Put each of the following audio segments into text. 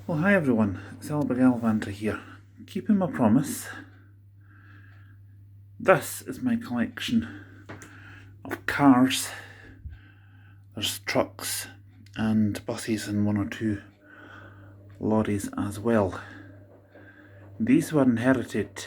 Well, hi everyone, it's Galvanter here. Keeping my promise, this is my collection of cars. There's trucks and buses and one or two lorries as well. These were inherited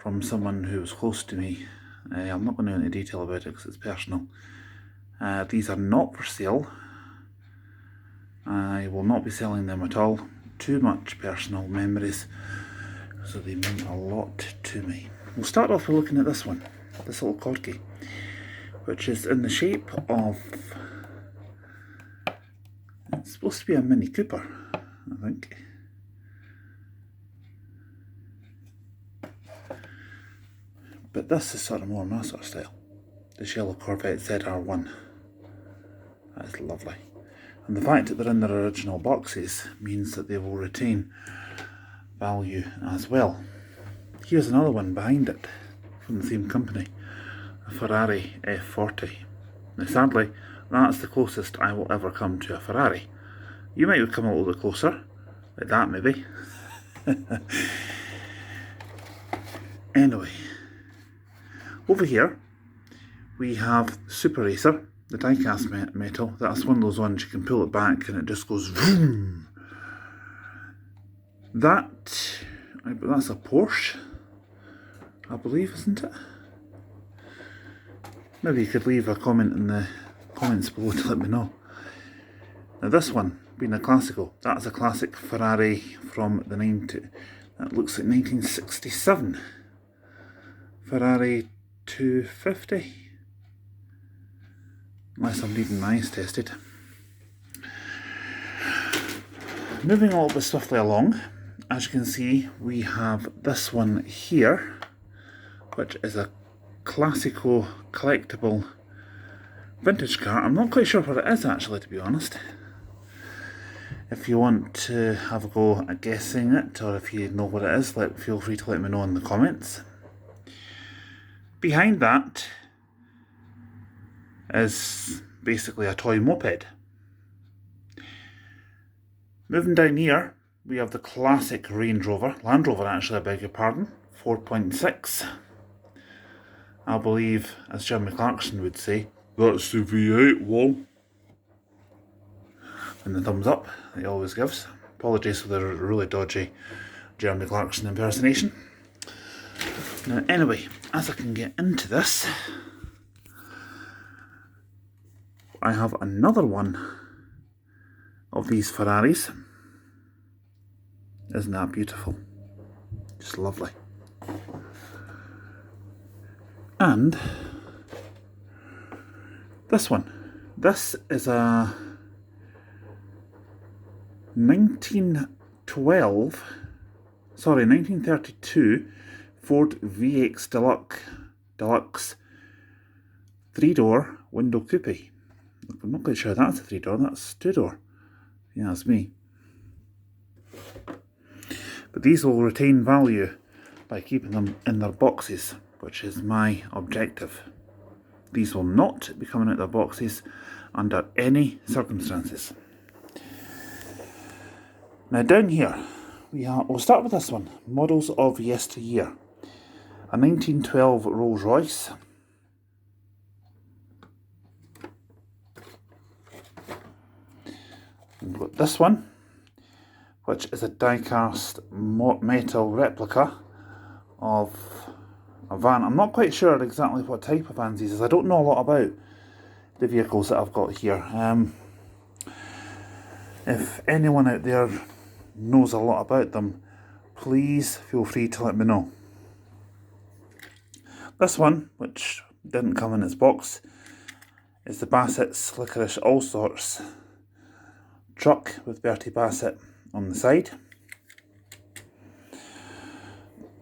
from someone who was close to me. I'm not going to go into detail about it because it's personal. These are not for sale. I will not be selling them at all. Too much personal memories, so they mean a lot to me. We'll start off with looking at this one, this little corgi, which is in the shape of, it's supposed to be a Mini Cooper, I think. But this is sort of more my sort of style. This yellow Corvette ZR1. That is lovely. And the fact that they're in their original boxes means that they will retain value as well. Here's another one behind it from the same company, a Ferrari F40. Now sadly, that's the closest I will ever come to a Ferrari. You might come a little bit closer, like that maybe. Anyway, over here we have Super Racer, the die-cast metal. That's one of those ones you can pull it back and it just goes vroom. That's a Porsche, I believe, isn't it? Maybe you could leave a comment in the comments below to let me know. Now this one, being a classical, that's a classic Ferrari from the that looks like 1967. Ferrari 250. Unless I'm needing my eyes tested. Moving a little bit swiftly along, as you can see, we have this one here, which is a classical collectible vintage car. I'm not quite sure what it is actually, to be honest. If you want to have a go at guessing it, or if you know what it is, feel free to let me know in the comments. Behind that is basically a toy moped. Moving down here, we have the classic Land Rover actually, I beg your pardon, 4.6. I believe, as Jeremy Clarkson would say, that's the V8 one. And the thumbs up that he always gives. Apologies for the really dodgy Jeremy Clarkson impersonation. Now anyway, as I can get into this, I have another one of these Ferraris. Isn't that beautiful? Just lovely. And this one. This is a 1932 Ford VX Deluxe 3-door window coupe. I'm not quite sure that's a 3-door, that's 2-door. Yeah, that's me. But these will retain value by keeping them in their boxes, which is my objective. These will not be coming out of their boxes under any circumstances. Now down here, we'll start with this one, Models of Yesteryear. A 1912 Rolls Royce. We've got this one, which is a die-cast metal replica of a van. I'm not quite sure exactly what type of vans these is. I don't know a lot about the vehicles that I've got here. If anyone out there knows a lot about them, please feel free to let me know. This one, which didn't come in its box, is the Bassett's Licorice All Sorts truck with Bertie Bassett on the side.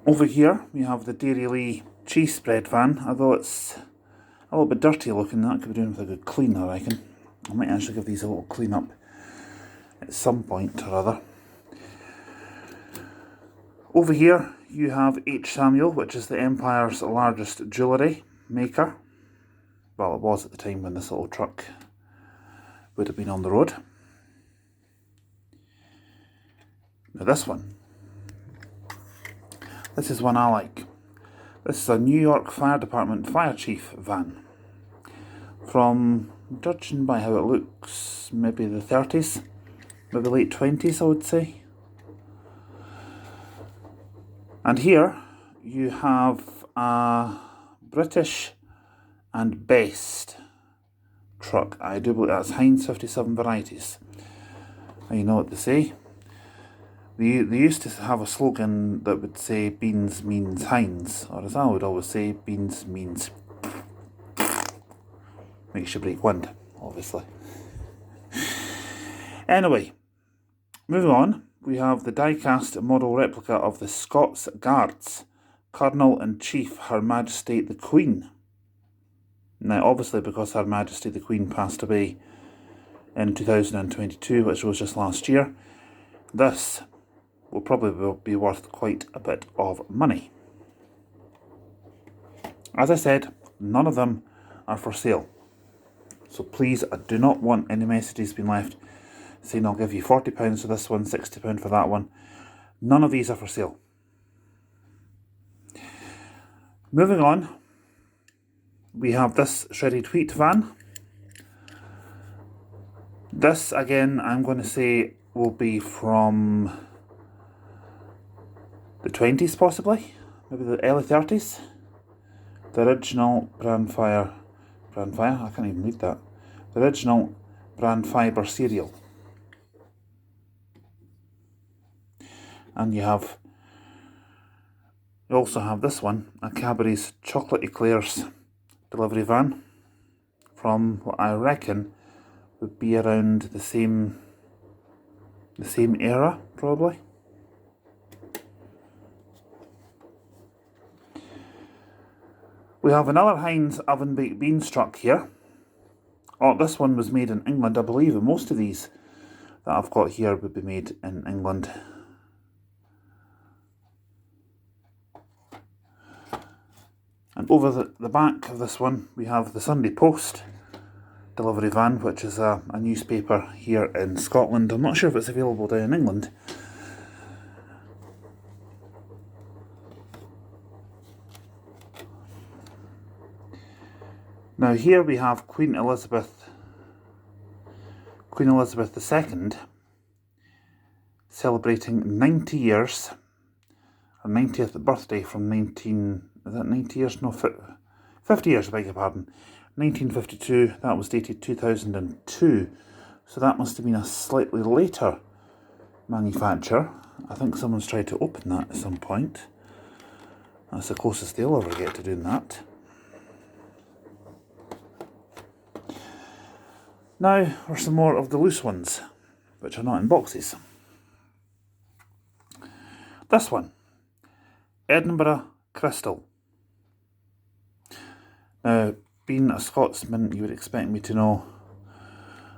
Over here we have the Dairy Lee cheese spread van, although it's a little bit dirty looking. That could be doing with a good clean, I reckon. I might actually give these a little clean up at some point or other. Over here you have H. Samuel, which is the Empire's largest jewellery maker. Well, it was at the time when this little truck would have been on the road. Now this one. This is one I like. This is a New York Fire Department fire chief van. From, judging by how it looks, maybe the 30s, maybe late 20s I would say. And here you have a British and Best truck. I do believe that's Heinz 57 varieties. And you know what they say. They used to have a slogan that would say beans means Heinz, or as I would always say, beans means makes you break wind, obviously. Anyway, moving on, we have the die-cast model replica of the Scots Guards, Colonel-in-Chief Her Majesty the Queen. Now, obviously, because Her Majesty the Queen passed away in 2022, which was just last year, this will probably be worth quite a bit of money. As I said, none of them are for sale. So please, I do not want any messages being left saying I'll give you £40 for this one, £60 for that one. None of these are for sale. Moving on, we have this shredded wheat van. This, again, I'm going to say will be from the 20s possibly, maybe the early 30s. The original brand fire, I can't even read that. The original brand fibre cereal. And you also have this one, a Cadbury's Chocolate Eclairs delivery van from what I reckon would be around the same era, probably. We have another Heinz oven baked beans truck here. Oh, this one was made in England, I believe, and most of these that I've got here would be made in England. And over the back of this one, we have the Sunday Post delivery van, which is a newspaper here in Scotland. I'm not sure if it's available down in England. Now here we have Queen Elizabeth II celebrating 90 years, her 90th birthday from 50 years, I beg your pardon. 1952, that was dated 2002, so that must have been a slightly later manufacture. I think someone's tried to open that at some point. That's the closest they'll ever get to doing that. Now for some more of the loose ones, which are not in boxes. This one, Edinburgh Crystal. Now, being a Scotsman, you would expect me to know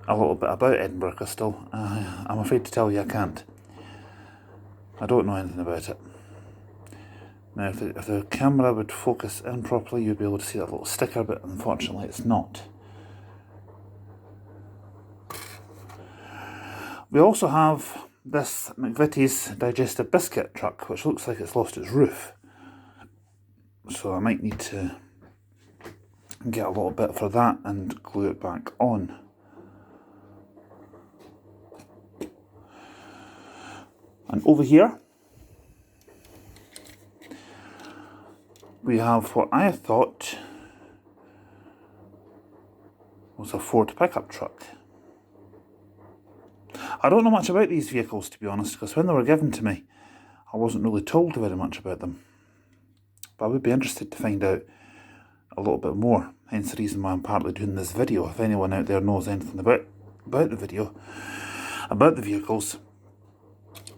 a little bit about Edinburgh Crystal. I'm afraid to tell you I can't. I don't know anything about it. Now, if the camera would focus in properly, you'd be able to see that little sticker, but unfortunately it's not. We also have this McVitie's digestive biscuit truck, which looks like it's lost its roof. So I might need to get a little bit for that and glue it back on. And over here, we have what I thought was a Ford pickup truck. I don't know much about these vehicles, to be honest, because when they were given to me, I wasn't really told very much about them. But I would be interested to find out a little bit more, hence the reason why I'm partly doing this video. If anyone out there knows anything about the video, about the vehicles,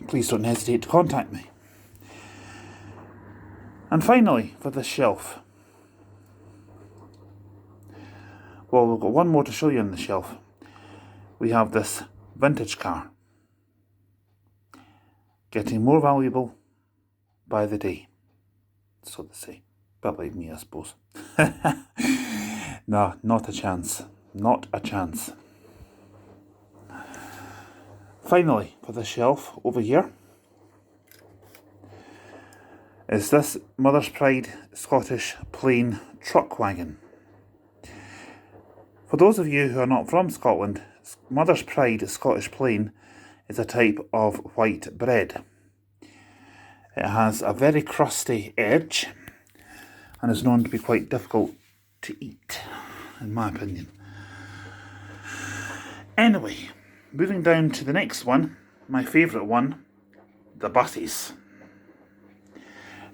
please don't hesitate to contact me. And finally, for this shelf, well, we've got one more to show you on the shelf. We have this vintage car, getting more valuable by the day, so they say. Bit like me, I suppose. No, not a chance. Not a chance. Finally, for the shelf over here, is this Mother's Pride Scottish Plain truck wagon. For those of you who are not from Scotland, Mother's Pride Scottish Plain is a type of white bread. It has a very crusty edge and is known to be quite difficult to eat, in my opinion. Anyway, moving down to the next one, my favourite one, the buses.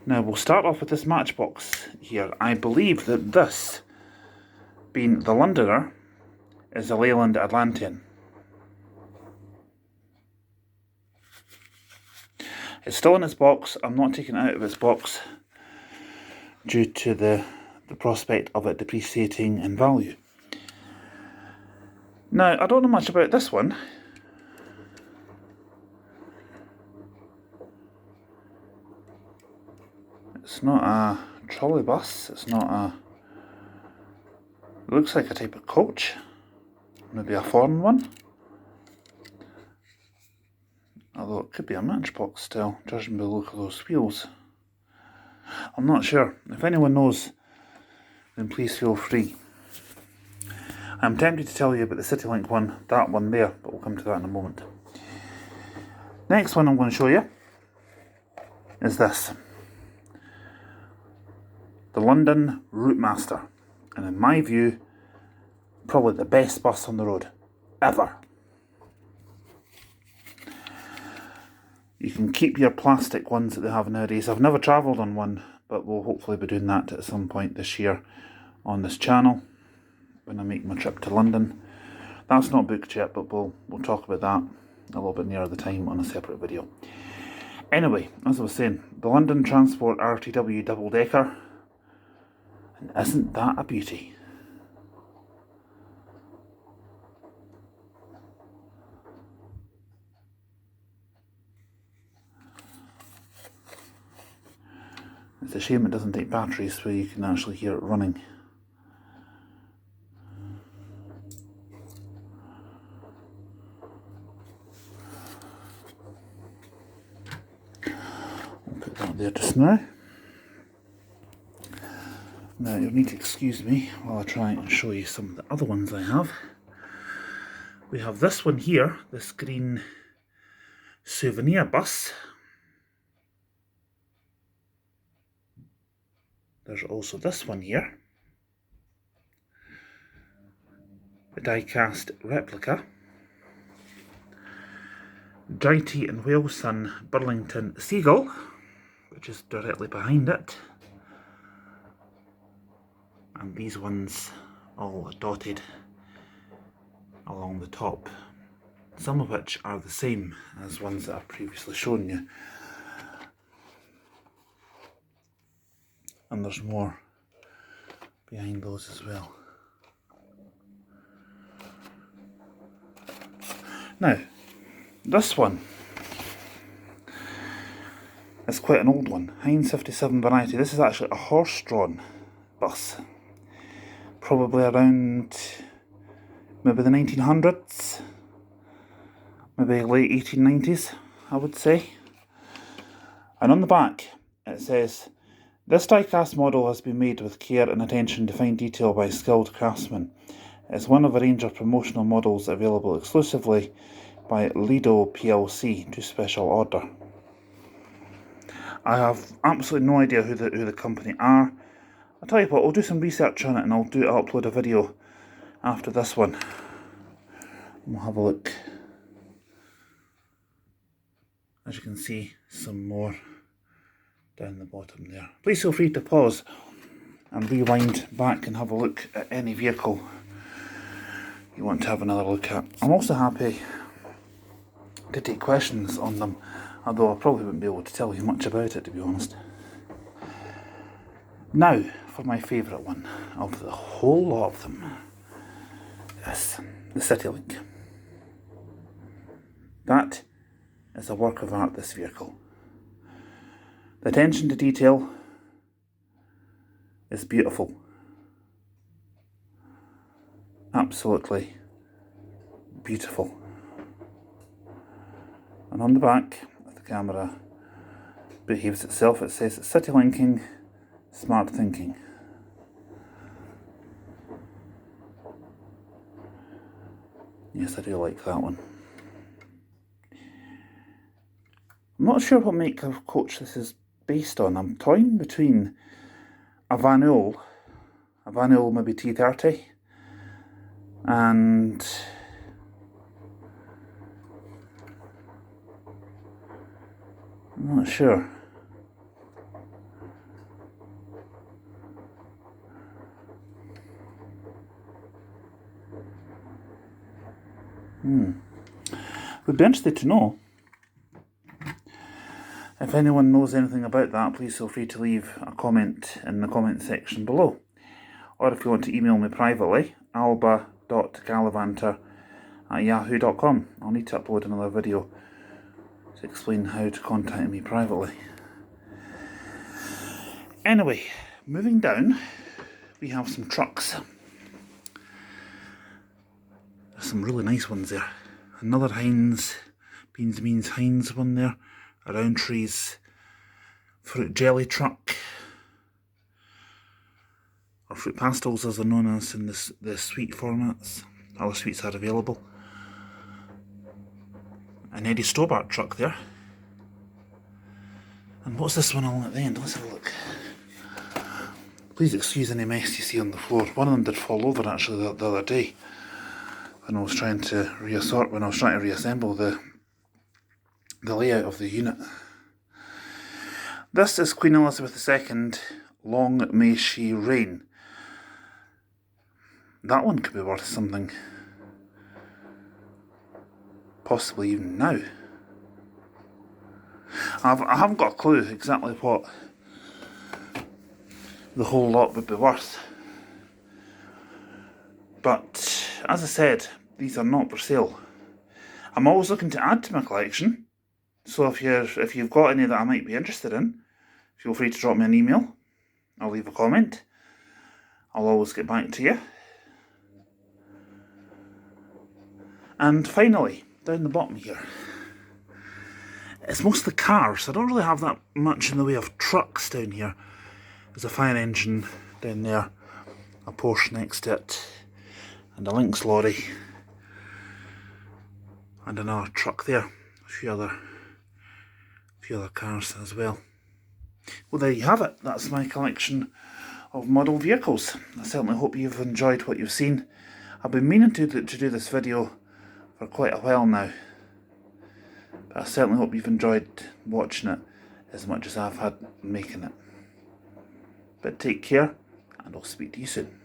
Now we'll start off with this matchbox here. I believe that this, being the Londoner, is a Leyland Atlantean. It's still in its box. I'm not taking it out of its box due to the prospect of it depreciating in value. Now, I don't know much about this one. It's not a trolley bus. It's not a... It looks like a type of coach. Maybe a foreign one. Although it could be a matchbox still, judging by the look of those wheels. I'm not sure. If anyone knows, then please feel free. I'm tempted to tell you about the CityLink one, that one there, but we'll come to that in a moment. Next one I'm going to show you is this. The London Routemaster. And in my view, probably the best bus on the road, ever. You can keep your plastic ones that they have nowadays. I've never travelled on one, but we'll hopefully be doing that at some point this year on this channel when I make my trip to London. That's not booked yet, but we'll talk about that a little bit nearer the time on a separate video. Anyway, as I was saying, the London Transport RTW double decker, and isn't that a beauty? It's a shame it doesn't take batteries so you can actually hear it running. I'll put that there just now. Now you'll need to excuse me while I try and show you some of the other ones I have. We have this one here, this green souvenir bus. There's also this one here, the die-cast replica. Dryty and Whaleson Burlington Seagull, which is directly behind it. And these ones all dotted along the top, some of which are the same as ones that I've previously shown you. And there's more behind those as well. Now, this one is quite an old one, Heinz 57 variety. This is actually a horse-drawn bus, probably around maybe the 1900s, maybe late 1890s, I would say. And on the back it says, "This die-cast model has been made with care and attention to fine detail by skilled craftsmen. It's one of a range of promotional models available exclusively by Lido plc to special order." I have absolutely no idea who the company are. I'll tell you what, I'll do some research on it and I'll upload a video after this one. And we'll have a look. As you can see, some more down the bottom there. Please feel free to pause and rewind back and have a look at any vehicle you want to have another look at. I'm also happy to take questions on them, although I probably wouldn't be able to tell you much about it, to be honest. Now for my favourite one of the whole lot of them. Yes, the CityLink. That is a work of art, this vehicle. The attention to detail is beautiful. Absolutely beautiful. And on the back, if the camera behaves itself. It says it's city linking, smart thinking. Yes, I do like that one. I'm not sure what make of coach this is based on. I'm toying between a Van Oel maybe T30, and I'm not sure. Would be interested to know. If anyone knows anything about that, please feel free to leave a comment in the comment section below. Or if you want to email me privately, alba.gallivanter@yahoo.com. I'll need to upload another video to explain how to contact me privately. Anyway, moving down, we have some trucks. There's some really nice ones there. Another Heinz, Beans Means Heinz one there. A Rowntree's fruit jelly truck, or fruit pastels as they're known as in the sweet formats. Other sweets are available. An Eddie Stobart truck there. And what's this one along at the end? Let's have a look. Please excuse any mess you see on the floor. One of them did fall over actually the other day when I was trying to reassemble the layout of the unit. This is Queen Elizabeth II, Long May She Reign. That one could be worth something. Possibly even now. I haven't got a clue exactly what the whole lot would be worth. But, as I said, these are not for sale. I'm always looking to add to my collection. So if you've got any that I might be interested in, feel free to drop me an email. I'll leave a comment. I'll always get back to you. And finally, down the bottom here, it's mostly cars. I don't really have that much in the way of trucks down here. There's a fire engine down there, a Porsche next to it, and a Lynx lorry, and another truck there. A few other cars as well. Well, there you have it. That's my collection of model vehicles. I certainly hope you've enjoyed what you've seen. I've been meaning to do this video for quite a while now, but I certainly hope you've enjoyed watching it as much as I've had making it. But take care, and I'll speak to you soon.